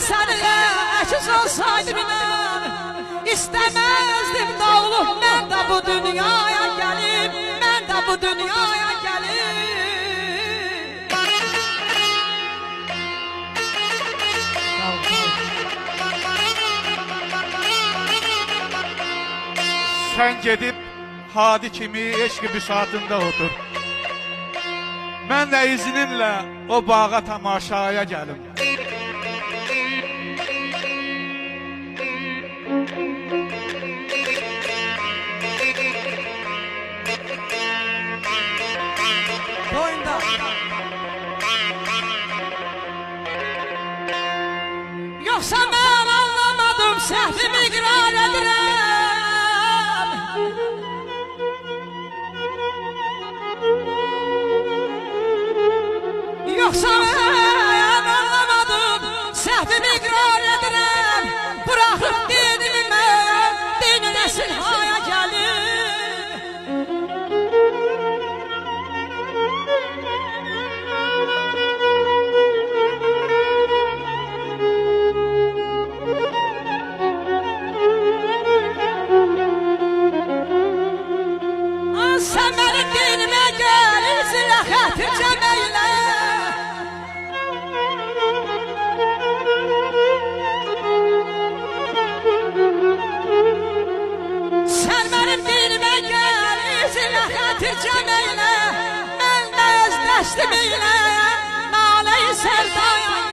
sənə əkiz olsaydım inan, İstəməzdim dağılıb mən də bu dünyaya gəlim, mən də bu dünyaya gəlim. Sen gedib Hadi kimi eşq büsatında otur. Mən də izninlə o bağa tamaşaya gəlim. Boyunda Yoxsa mən anlamadım, səhvimi iqrar edirəm. Yoxsa mən anlamadım, səhvimi iqrar edirəm. Bıraxıb dinimi mən, dini nəsil haya gəlir. Sən mənim dinimə gəl, izlə xətircə meylə. Sən mənim dinimə gəl, izlə xətircə meylə. Mən də özləşdim ilə, nalə-i sərdaya.